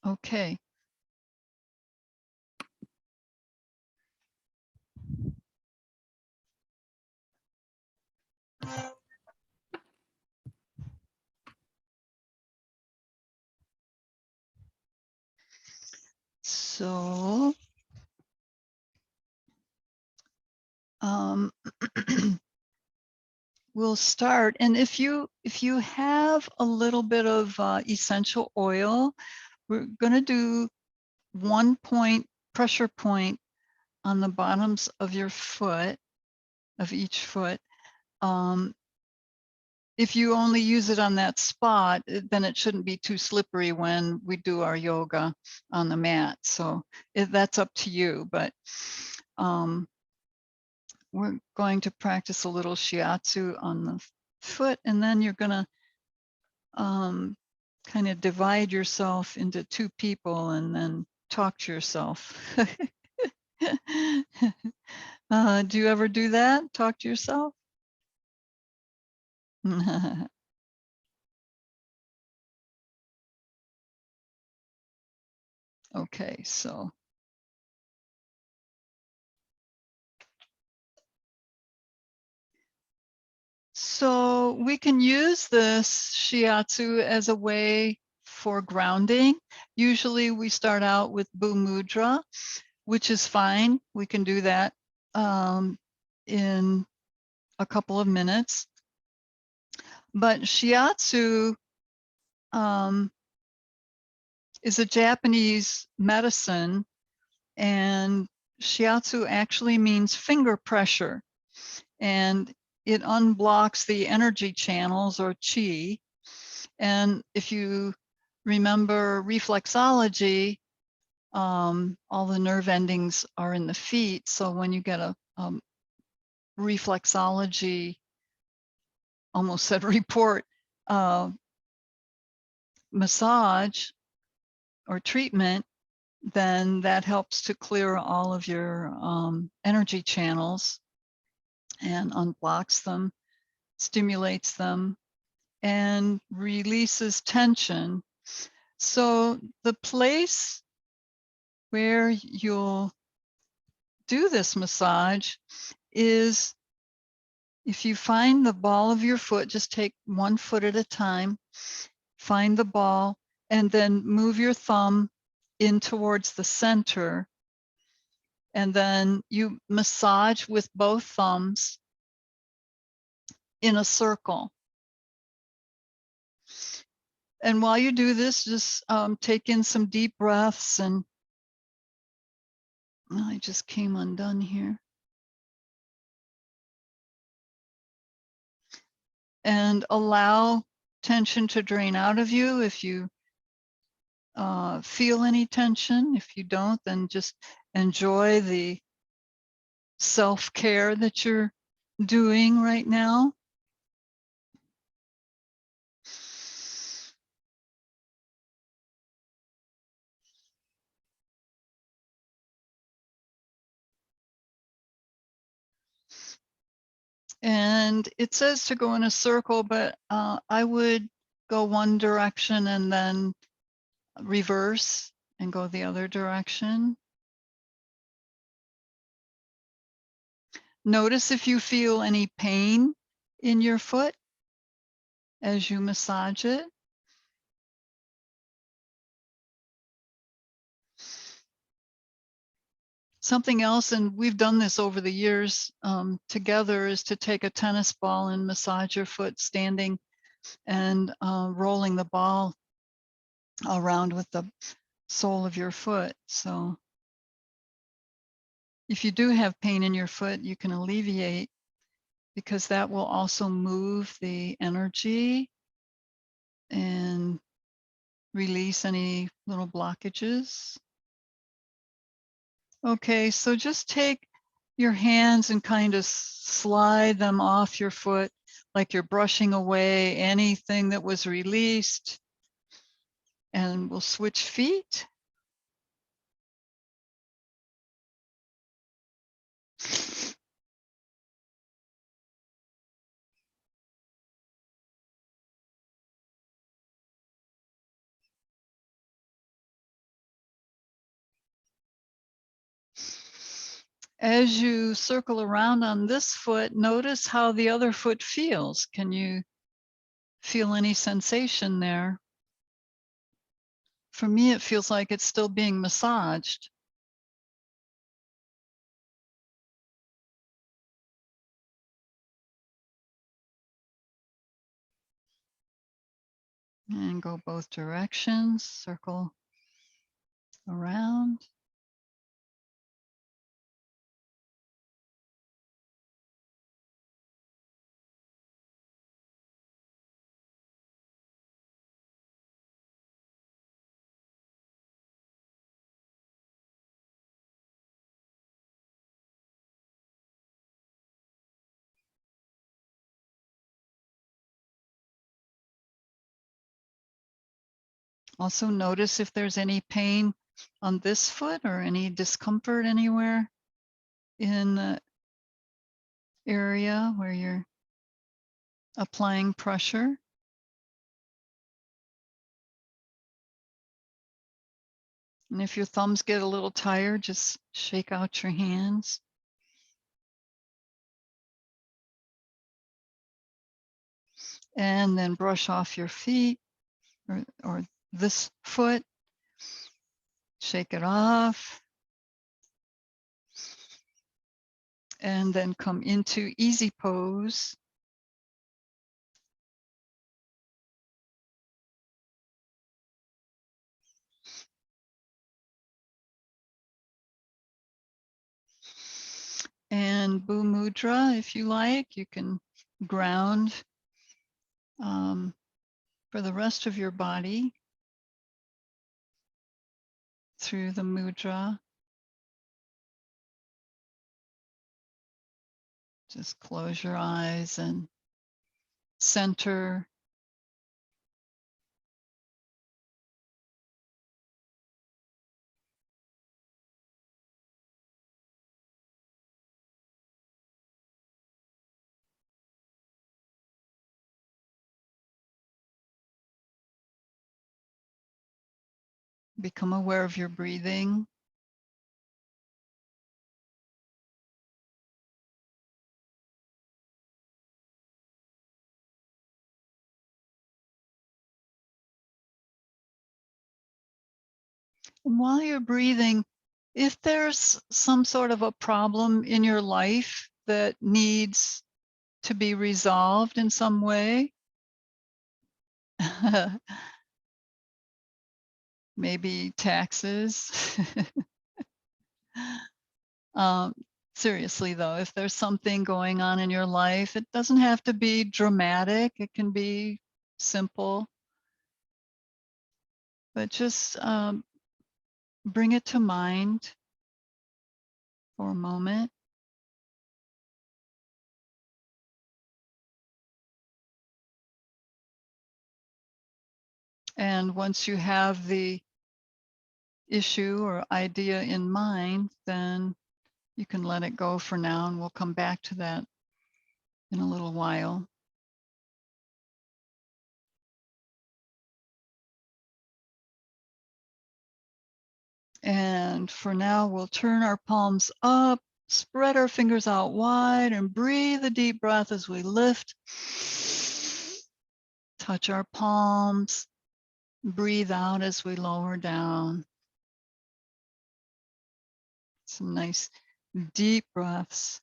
Okay. So, we'll start. And if you have a little bit of essential oil, we're going to do 1 point pressure point on the bottoms of your foot, of each foot. If you only use it on that spot, then it shouldn't be too slippery when we do our yoga on the mat. So that's up to you, but we're going to practice a little shiatsu on the foot, and then you're going to kind of divide yourself into 2 people and then talk to yourself. Do you ever do that? Talk to yourself? Okay, so we can use this shiatsu as a way for grounding. Usually we start out with Bu Mudra, which is fine. We can do that in a couple of minutes. But shiatsu is a Japanese medicine, and shiatsu actually means finger pressure, and it unblocks the energy channels or chi. And if you remember reflexology, all the nerve endings are in the feet. So when you get a reflexology, almost said report, massage or treatment, then that helps to clear all of your energy channels and unblocks them, stimulates them, and releases tension. So the place where you'll do this massage is, if you find the ball of your foot, just take 1 foot at a time, find the ball, and then move your thumb in towards the center. And then you massage with both thumbs in a circle. And while you do this, just take in some deep breaths. And I just came undone here. And allow tension to drain out of you if you feel any tension. If you don't, then just enjoy the self-care that you're doing right now. And it says to go in a circle, but I would go one direction and then reverse and go the other direction. Notice if you feel any pain in your foot as you massage it. Something else, and we've done this over the years together, is to take a tennis ball and massage your foot standing and rolling the ball around with the sole of your foot. So if you do have pain in your foot, you can alleviate, because that will also move the energy and release any little blockages. Okay, so just take your hands and kind of slide them off your foot like you're brushing away anything that was released. And we'll switch feet. as you circle around on this foot, notice how the other foot feels. Can you feel any sensation there? For me, it feels like it's still being massaged. And go both directions, circle around. Also notice if there's any pain on this foot or any discomfort anywhere in the area where you're applying pressure. And if your thumbs get a little tired, just shake out your hands. And then brush off your feet or this foot. Shake it off. And then come into easy pose. And Bhu Mudra, if you like, you can ground for the rest of your body through the mudra. Just close your eyes and center. Become aware of your breathing. And while you're breathing, if there's some sort of a problem in your life that needs to be resolved in some way, maybe taxes. um, Seriously though, if there's something going on in your life, it doesn't have to be dramatic. It can be simple, but just bring it to mind for a moment. And once you have the issue or idea in mind, then you can let it go for now, and we'll come back to that in a little while. And for now, we'll turn our palms up, spread our fingers out wide, and breathe a deep breath as we lift. Touch our palms, breathe out as we lower down. Some nice deep breaths.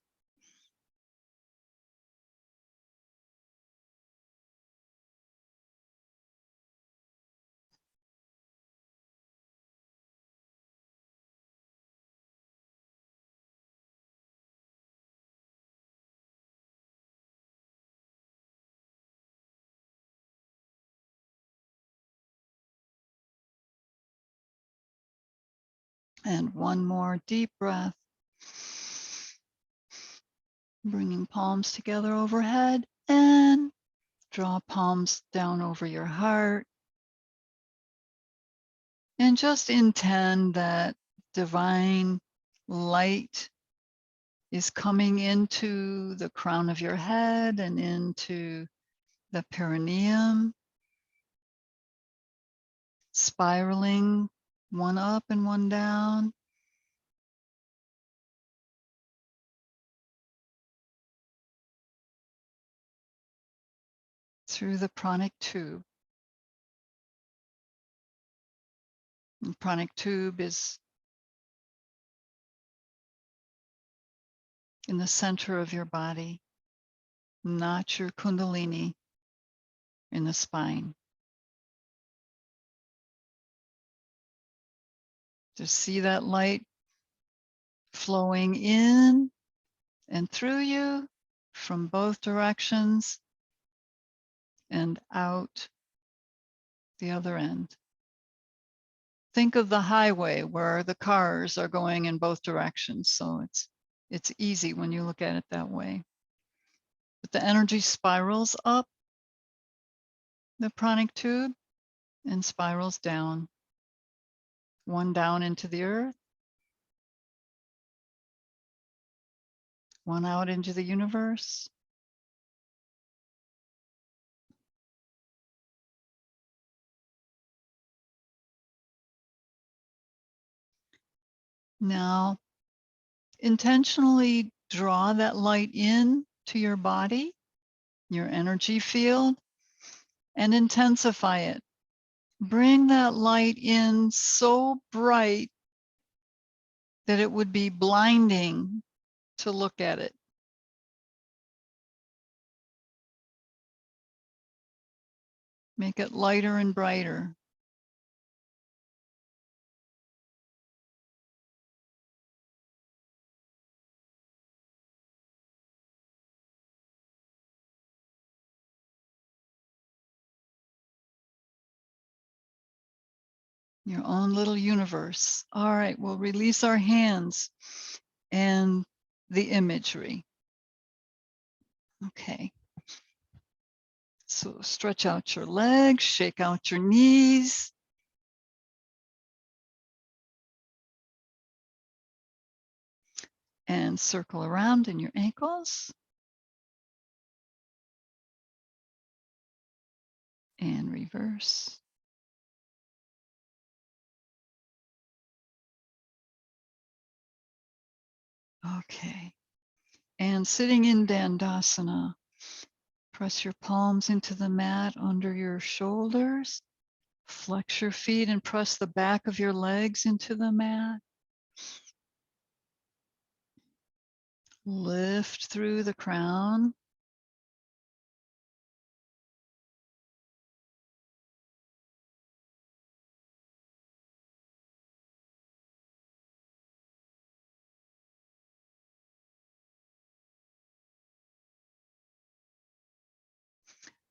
And one more deep breath. Bringing palms together overhead and draw palms down over your heart. And just intend that divine light is coming into the crown of your head and into the perineum, spiraling one up and one down. through the pranic tube. The pranic tube is in the center of your body, not your kundalini in the spine. Just see that light flowing in and through you from both directions and out the other end. Think of the highway where the cars are going in both directions. So it's easy when you look at it that way. But the energy spirals up the pranic tube and spirals down. One down into the earth, one out into the universe. Now, intentionally draw that light in to your body, your energy field, and intensify it. Bring that light in so bright that it would be blinding to look at it. Make it lighter and brighter. Your own little universe. All right, we'll release our hands and the imagery. Okay. So stretch out your legs, shake out your knees. And circle around in your ankles. And reverse. Okay. And sitting in Dandasana, press your palms into the mat under your shoulders. Flex your feet and press the back of your legs into the mat. Lift through the crown.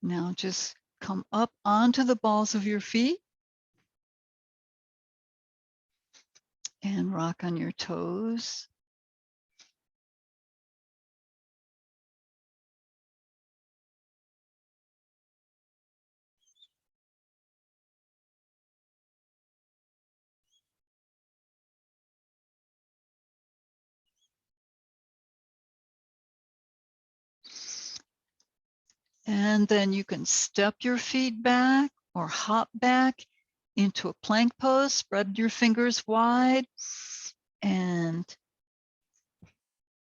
Now just come up onto the balls of your feet and rock on your toes. And then you can step your feet back or hop back into a plank pose. Spread your fingers wide and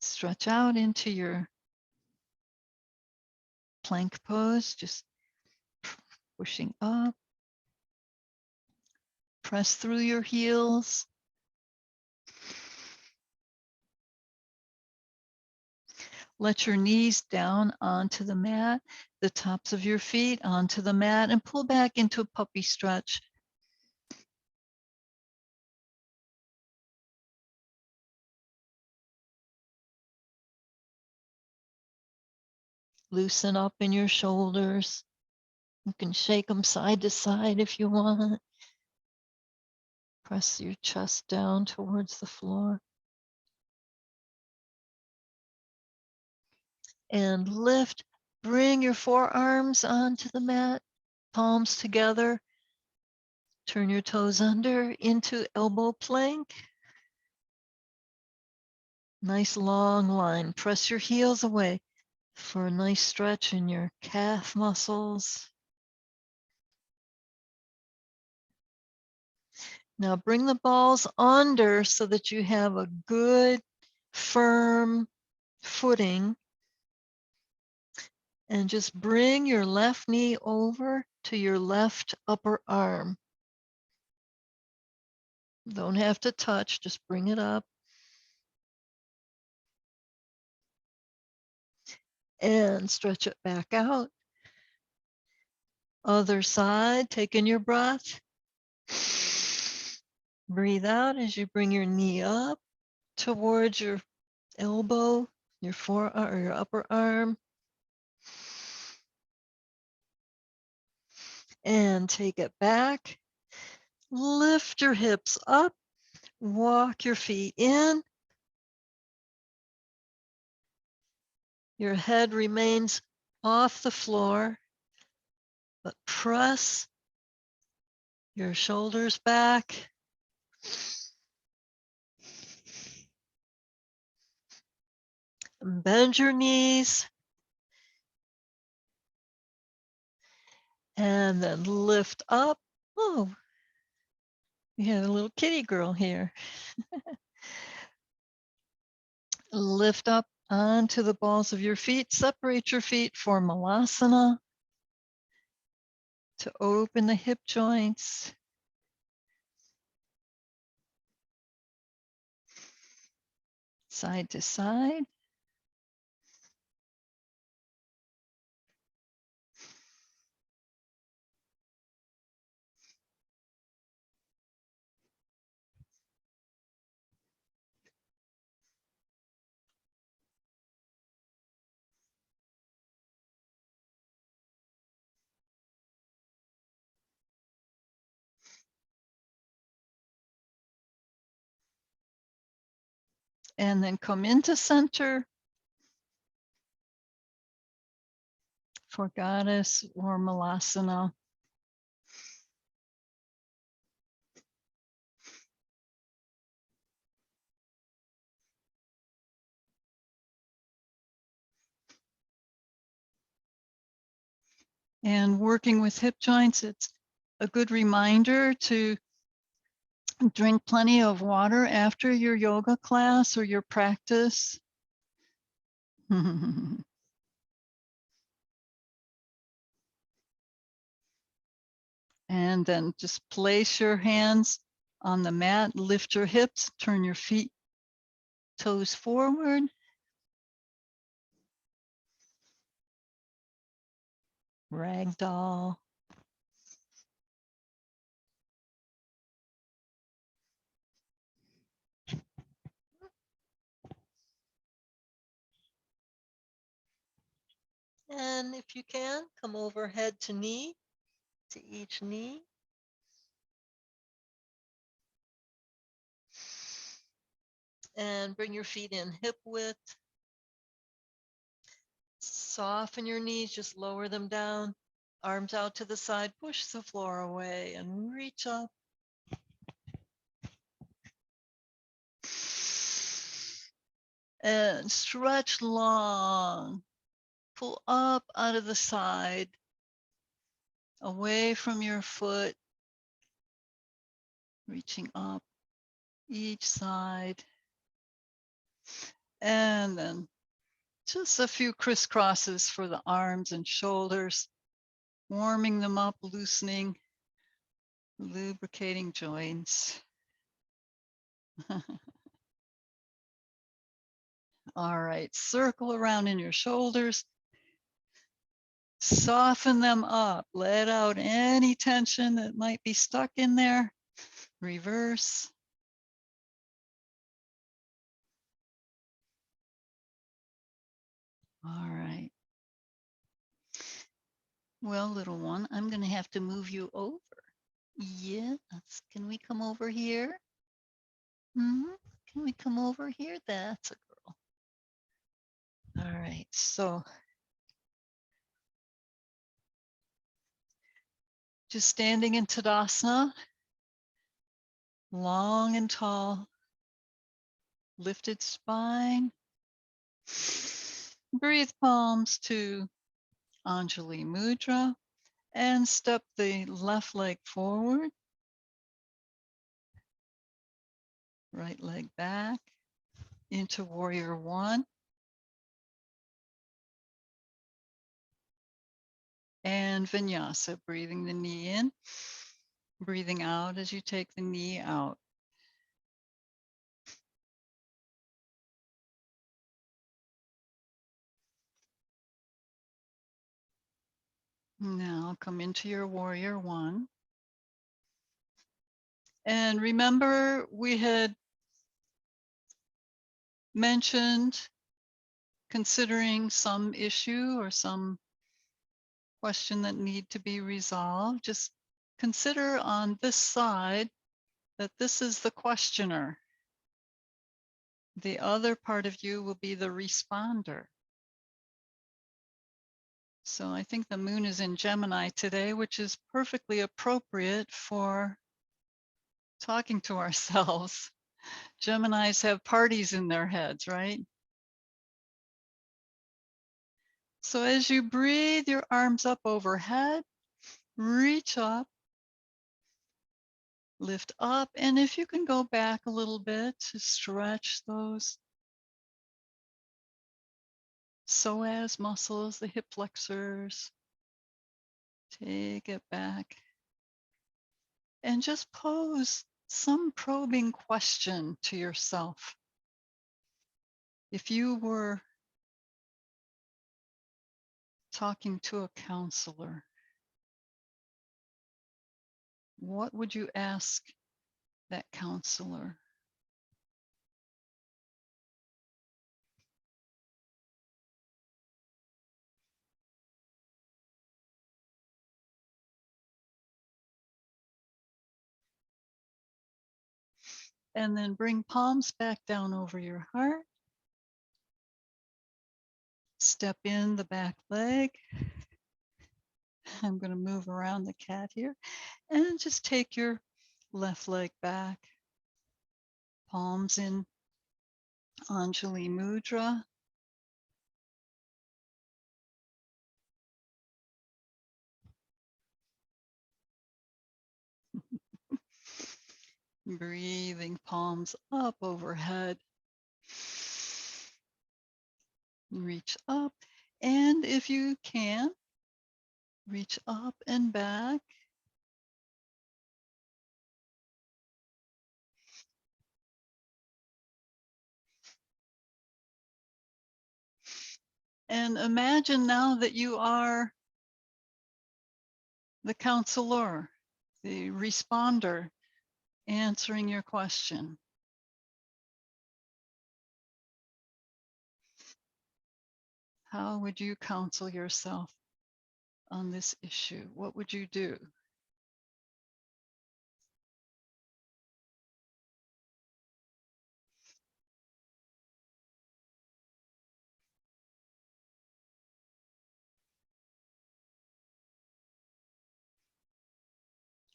stretch out into your plank pose, just pushing up. Press through your heels. Let your knees down onto the mat, the tops of your feet onto the mat, and pull back into a puppy stretch. Loosen up in your shoulders. You can shake them side to side if you want. Press your chest down towards the floor. And lift. Bring your forearms onto the mat, palms together. Turn your toes under into elbow plank. Nice long line. Press your heels away for a nice stretch in your calf muscles. Now bring the balls under so that you have a good, firm footing. And just bring your left knee over to your left upper arm. Don't have to touch, just bring it up. And stretch it back out. Other side, take in your breath. Breathe out as you bring your knee up towards your elbow, your forearm or your upper arm. And take it back. Lift your hips up. Walk your feet in. Your head remains off the floor, but press your shoulders back. Bend your knees. And then lift up. Oh, we had a little kitty girl here. Lift up onto the balls of your feet. Separate your feet for malasana to open the hip joints. Side to side. And then come into center for goddess or malasana. And working with hip joints, it's a good reminder to drink plenty of water after your yoga class or your practice. And then just place your hands on the mat, lift your hips, turn your feet, toes forward. Ragdoll. And if you can, come over head to knee, to each knee. And bring your feet in hip width. Soften your knees, just lower them down. Arms out to the side, push the floor away and reach up. And stretch long. Pull up out of the side, away from your foot, reaching up each side. And then just a few crisscrosses for the arms and shoulders, warming them up, loosening, lubricating joints. All right, circle around in your shoulders. Soften them up. Let out any tension that might be stuck in there. Reverse. All right. Well, little one, I'm going to have to move you over. Yes. Can we come over here? Mm-hmm. Can we come over here? That's a girl. All right. So just standing in Tadasana, long and tall, lifted spine. Breathe palms to Anjali Mudra and step the left leg forward, right leg back into warrior one. and vinyasa, breathing the knee in, breathing out as you take the knee out. Now come into your warrior one. And remember, we had mentioned considering some issue or some question that need to be resolved. Just consider on this side that this is the questioner. The other part of you will be the responder. So I think the moon is in Gemini today, which is perfectly appropriate for talking to ourselves. Geminis have parties in their heads, right? So as you breathe your arms up overhead, reach up, lift up, and if you can go back a little bit to stretch those psoas muscles, the hip flexors, take it back and just pose some probing question to yourself. If you were talking to a counselor, what would you ask that counselor? And then bring palms back down over your heart. Step in the back leg. I'm going to move around the cat here and just take your left leg back. Palms in Anjali Mudra. Breathing palms up overhead. Reach up. And if you can, reach up and back. And imagine now that you are the counselor, the responder, answering your question. How would you counsel yourself on this issue? What would you do?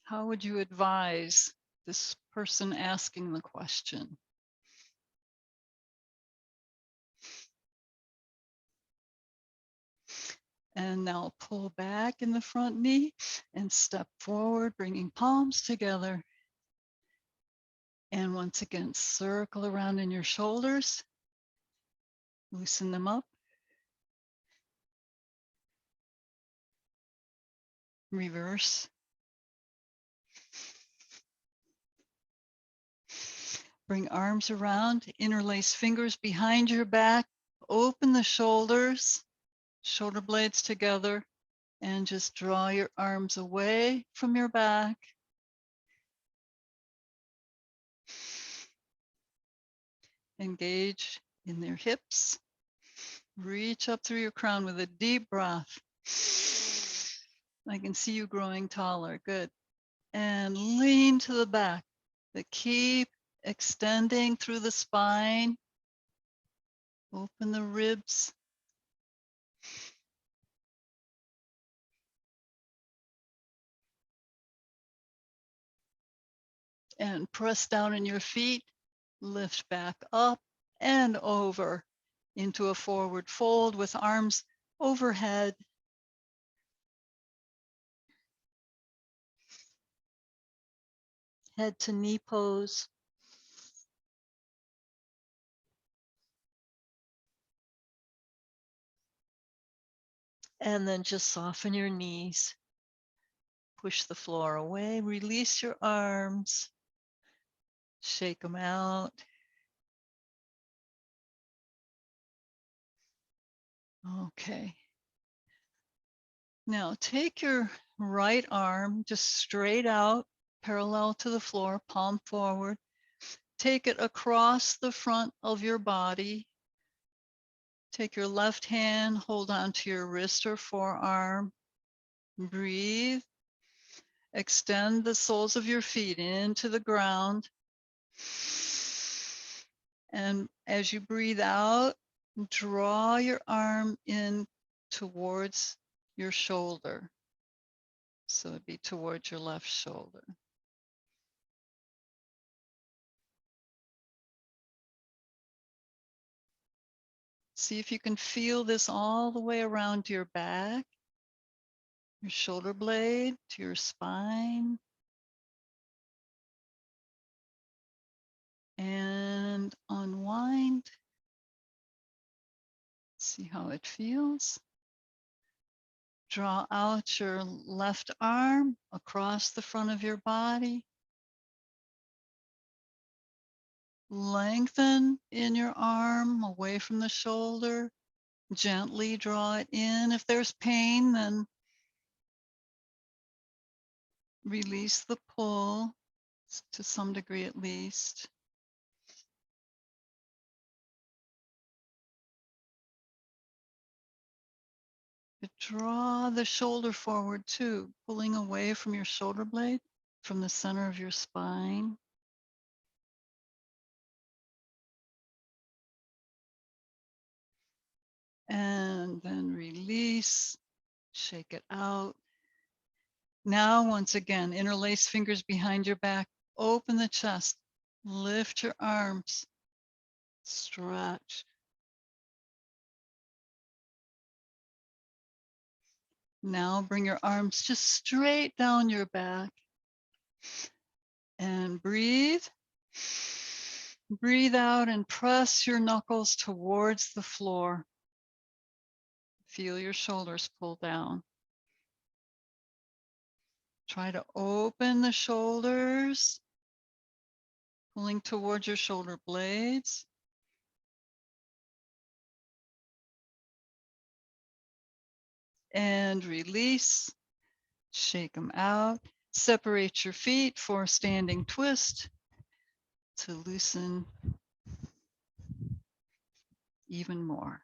How would you advise this person asking the question? And now pull back in the front knee and step forward, bringing palms together. And once again, circle around in your shoulders. Loosen them up. Reverse. Bring arms around, interlace fingers behind your back. Open the shoulders, shoulder blades together, and just draw your arms away from your back. Engage in their hips. Reach up through your crown with a deep breath. I can see you growing taller. Good. And lean to the back, but keep extending through the spine. Open the ribs. And press down in your feet. Lift back up and over into a forward fold with arms overhead. Head to knee pose. And then just soften your knees. Push the floor away. Release your arms. Shake them out. Okay. Now take your right arm just straight out, parallel to the floor, palm forward. Take it across the front of your body. Take your left hand, hold on to your wrist or forearm. Breathe. Extend the soles of your feet into the ground. And as you breathe out, draw your arm in towards your shoulder. So it'd be towards your left shoulder. See if you can feel this all the way around your back, your shoulder blade, to your spine. And unwind. See how it feels. Draw out your left arm across the front of your body. Lengthen in your arm away from the shoulder. Gently draw it in. If there's pain, then release the pull to some degree at least. But draw the shoulder forward too, pulling away from your shoulder blade, from the center of your spine. And then release, shake it out. Now, once again, interlace fingers behind your back, open the chest, lift your arms, stretch. Now bring your arms just straight down your back and breathe. Breathe out and press your knuckles towards the floor. Feel your shoulders pull down. Try to open the shoulders, pulling towards your shoulder blades. And release, shake them out. Separate your feet for standing twist to loosen even more.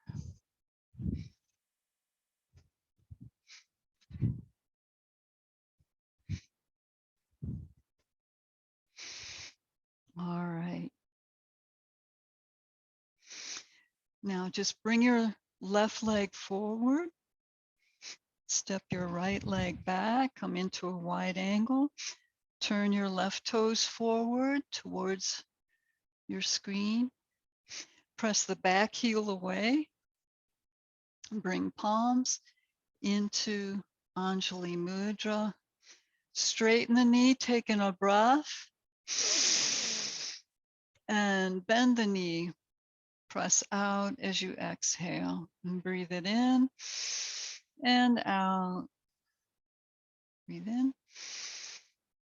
All right. Now just bring your left leg forward. Step your right leg back, come into a wide angle. Turn your left toes forward towards your screen. Press the back heel away. Bring palms into Anjali Mudra. Straighten the knee, taking a breath. And bend the knee. Press out as you exhale. And breathe it in and out. Breathe in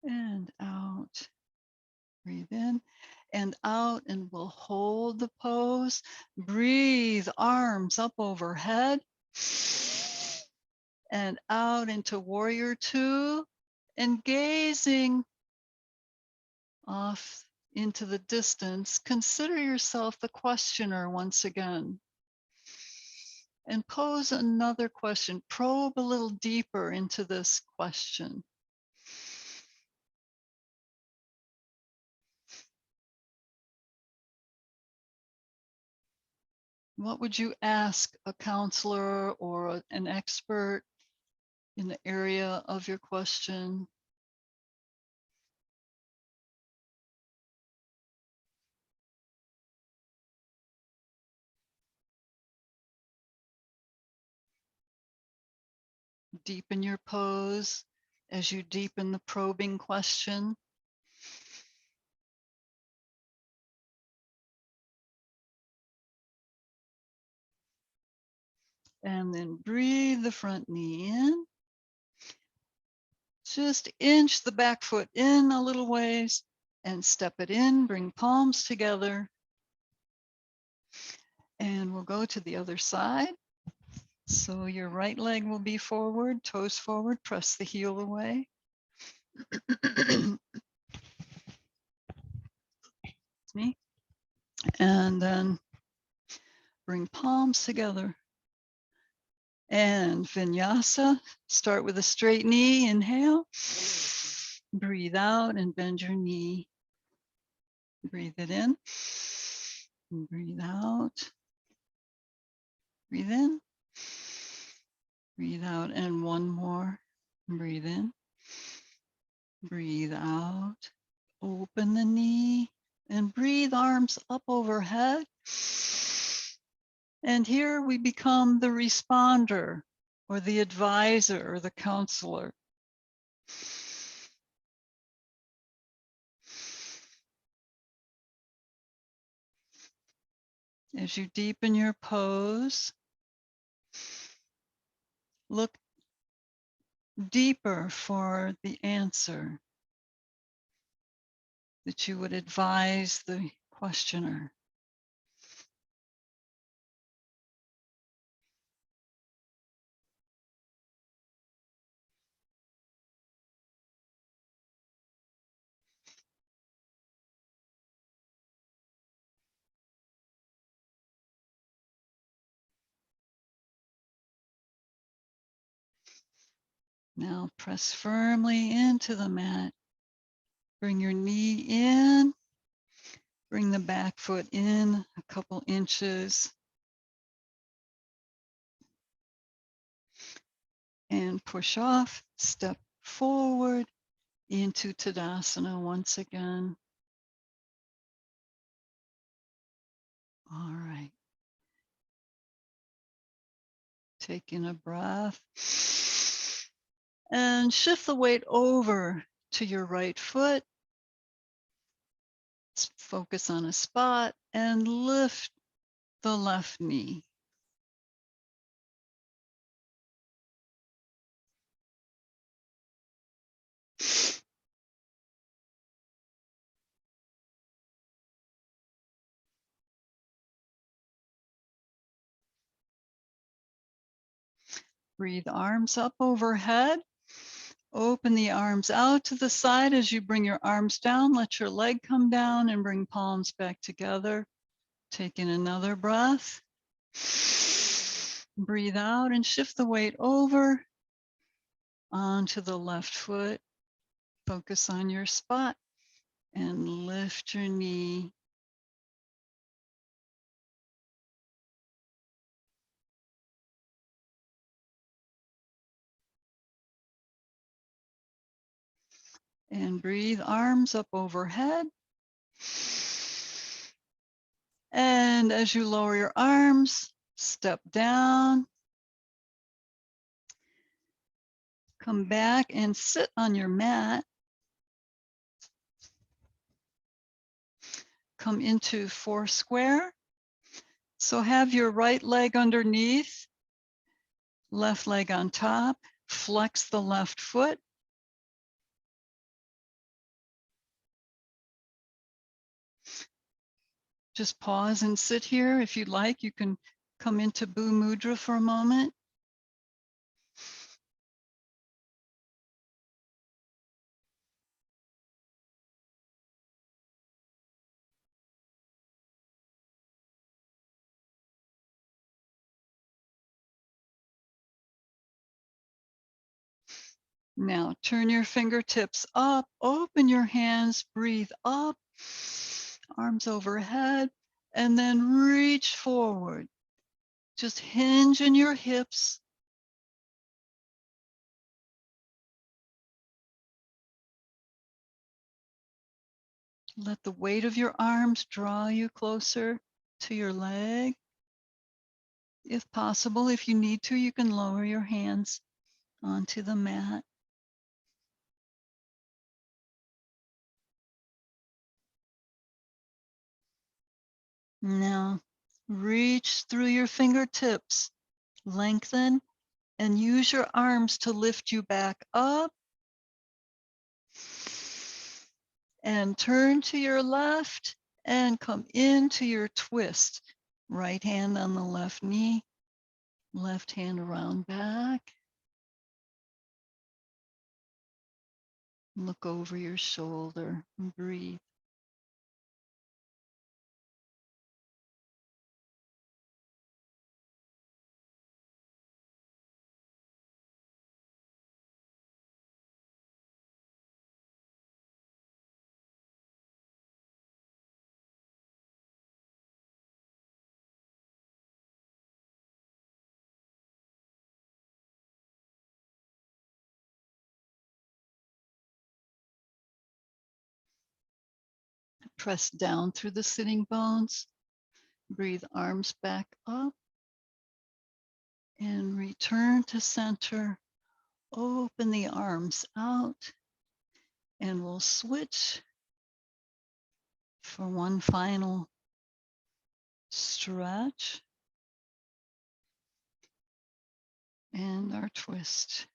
and out. Breathe in and out, and we'll hold the pose. Breathe, arms up overhead and out into warrior two, and gazing off into the distance. Consider yourself the questioner once again. And pose another question. Probe a little deeper into this question. What would you ask a counselor or an expert in the area of your question? Deepen your pose as you deepen the probing question. And then breathe the front knee in. Just inch the back foot in a little ways and step it in. Bring palms together. And we'll go to the other side. So your right leg will be forward, toes forward, press the heel away. Me. And then bring palms together. And vinyasa, start with a straight knee, inhale. Breathe out and bend your knee. Breathe it in. Breathe out. Breathe in. Breathe out. And one more. Breathe in. Breathe out. Open the knee and breathe arms up overhead. And here we become the responder or the advisor or the counselor. As you deepen your pose, look deeper for the answer that you would advise the questioner. Now press firmly into the mat. Bring your knee in. Bring the back foot in a couple inches. And push off. Step forward into Tadasana once again. All right. Take in a breath. And shift the weight over to your right foot. Focus on a spot and lift the left knee. Breathe arms up overhead. Open the arms out to the side as you bring your arms down. Let your leg come down and bring palms back together. Take in another breath. Breathe out and shift the weight over onto the left foot. Focus on your spot and lift your knee. And breathe arms up overhead. And as you lower your arms, step down. Come back and sit on your mat. Come into four square. So have your right leg underneath, left leg on top. Flex the left foot. Just pause and sit here. If you'd like, you can come into Bu Mudra for a moment. Now turn your fingertips up, open your hands, breathe up, arms overhead, and then reach forward. Just hinge in your hips. Let the weight of your arms draw you closer to your leg. If possible, if you need to, you can lower your hands onto the mat. Now, reach through your fingertips. Lengthen and use your arms to lift you back up. And turn to your left and come into your twist. Right hand on the left knee, left hand around back. Look over your shoulder and breathe. Press down through the sitting bones. Breathe arms back up and return to center. Open the arms out and we'll switch for one final stretch and our twist.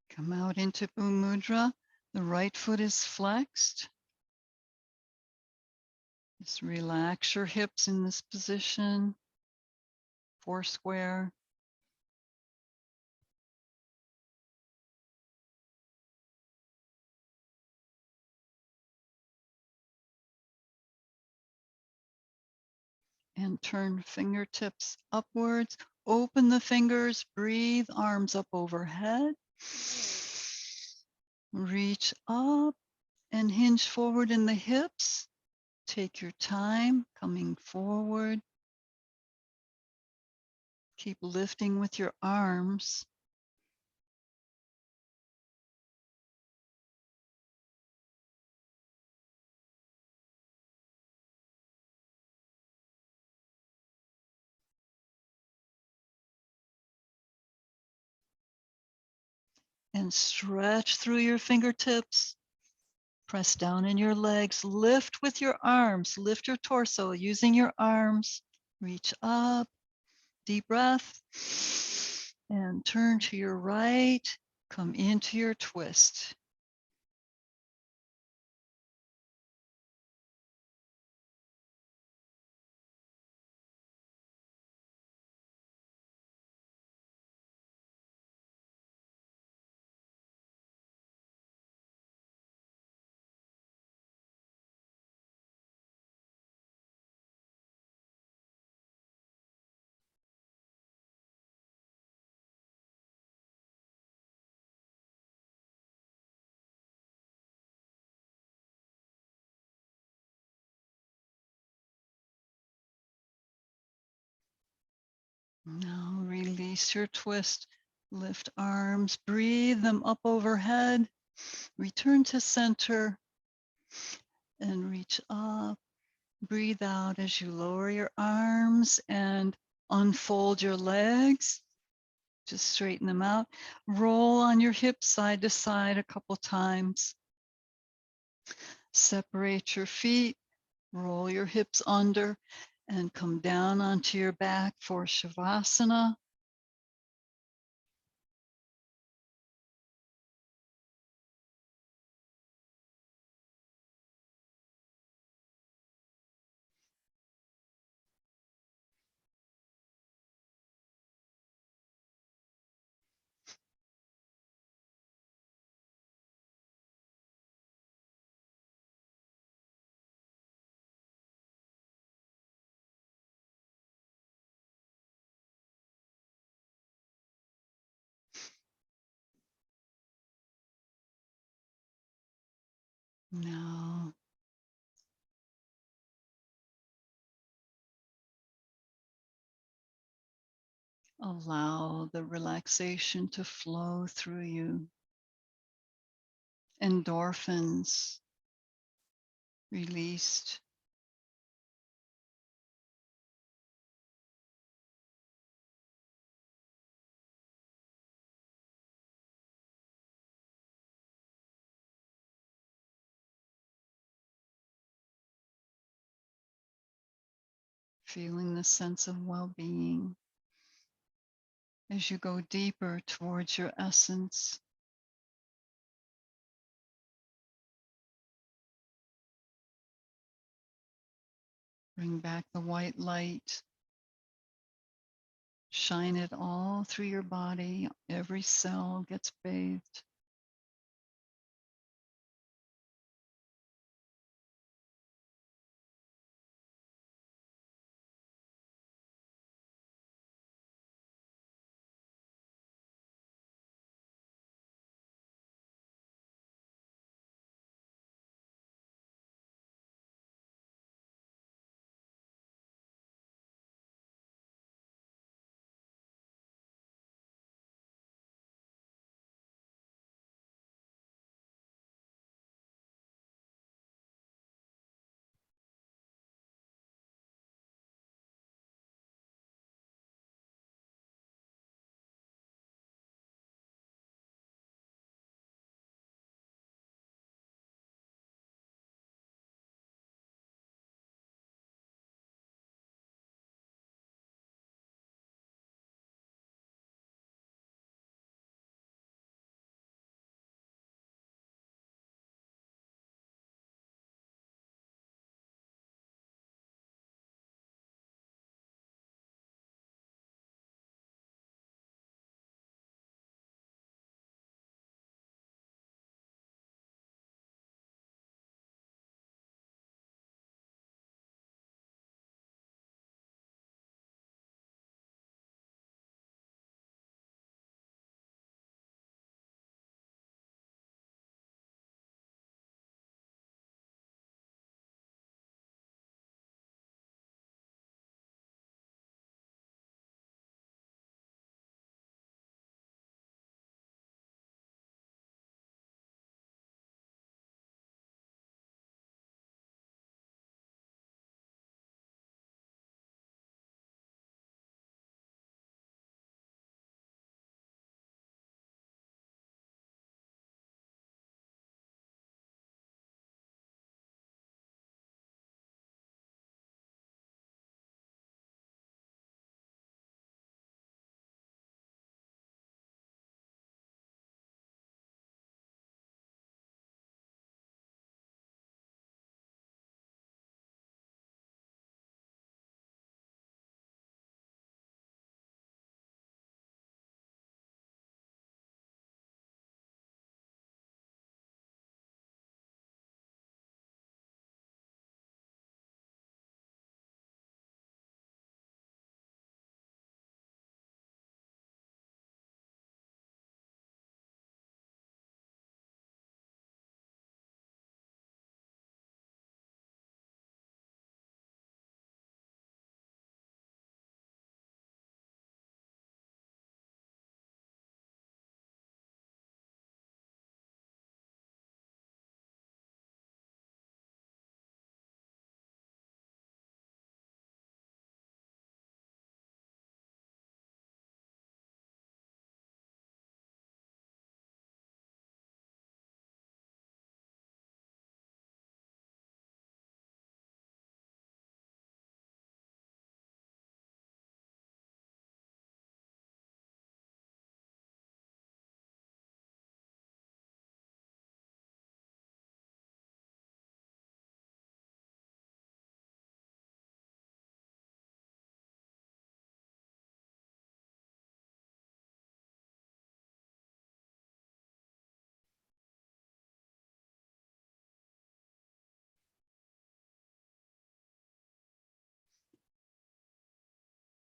Come out into Bhu Mudra. The right foot is flexed. Just relax your hips in this position. Four square. And turn fingertips upwards. Open the fingers, breathe, arms up overhead. Reach up and hinge forward in the hips. Take your time coming forward. Keep lifting with your arms. And stretch through your fingertips. Press down in your legs. Lift with your arms. Lift your torso using your arms. Reach up. Deep breath. And turn to your right. Come into your twist. Now release your twist. Lift arms, breathe them up overhead. Return to center and reach up. Breathe out as you lower your arms and unfold your legs. Just straighten them out. Roll on your hips side to side a couple times. Separate your feet. Roll your hips under and come down onto your back for Shavasana. Now, allow the relaxation to flow through you. Endorphins released. feeling the sense of well-being as you go deeper towards your essence. Bring back the white light. Shine it all through your body. Every cell gets bathed.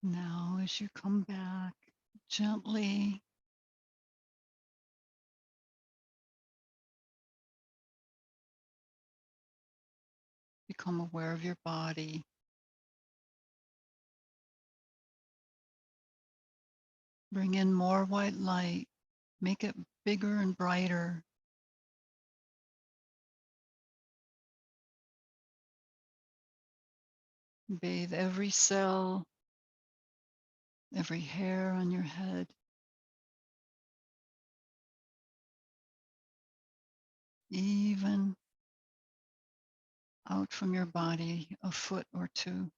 Now, as you come back, gently become aware of your body. Bring in more white light. Make it bigger and brighter. Bathe every cell, every hair on your head, even out from your body a foot or two.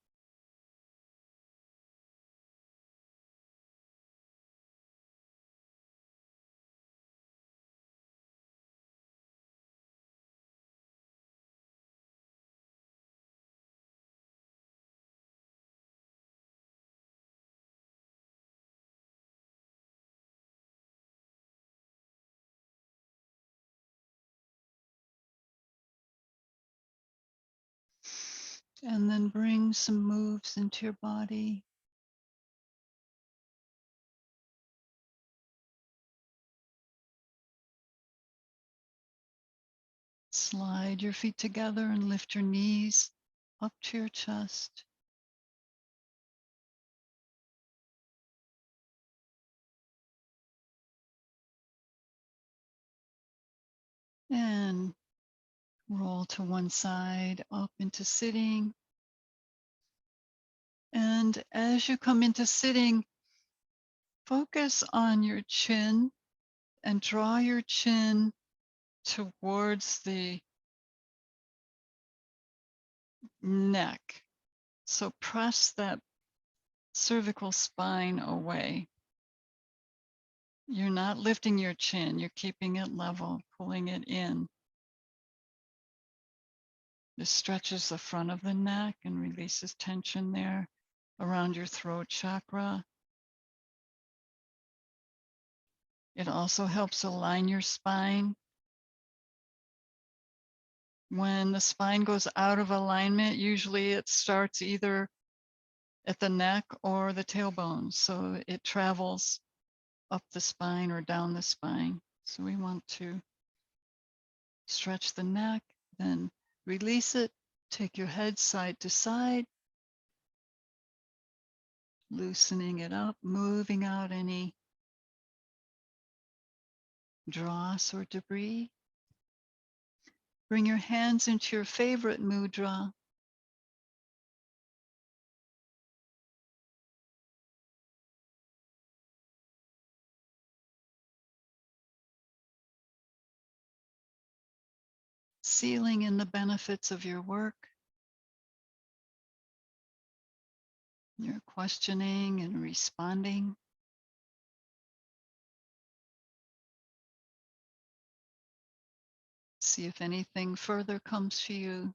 And then bring some moves into your body. Slide your feet together and lift your knees up to your chest. And roll to one side up into sitting. And as you come into sitting, focus on your chin and draw your chin towards the neck. So press that cervical spine away. You're not lifting your chin, you're keeping it level, pulling it in. This stretches the front of the neck and releases tension there around your throat chakra. It also helps align your spine. When the spine goes out of alignment, usually it starts either at the neck or the tailbone. So it travels up the spine or down the spine. So we want to stretch the neck, then release it. Take your head side to side, loosening it up, moving out any dross or debris. Bring your hands into your favorite mudra. Sealing in the benefits of your work. You're questioning and responding. See if anything further comes to you.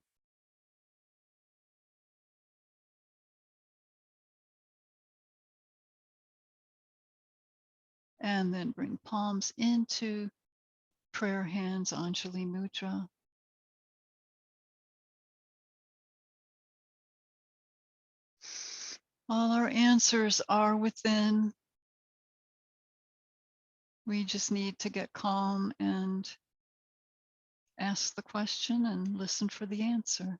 And then bring palms into prayer hands, Anjali Mudra. All our answers are within. We just need to get calm and ask the question and listen for the answer.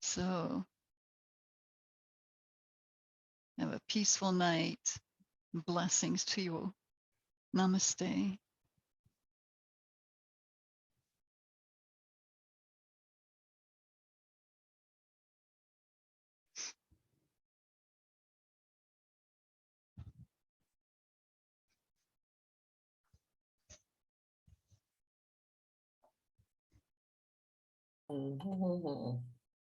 So have a peaceful night. Blessings to you. Namaste. Mm-hmm.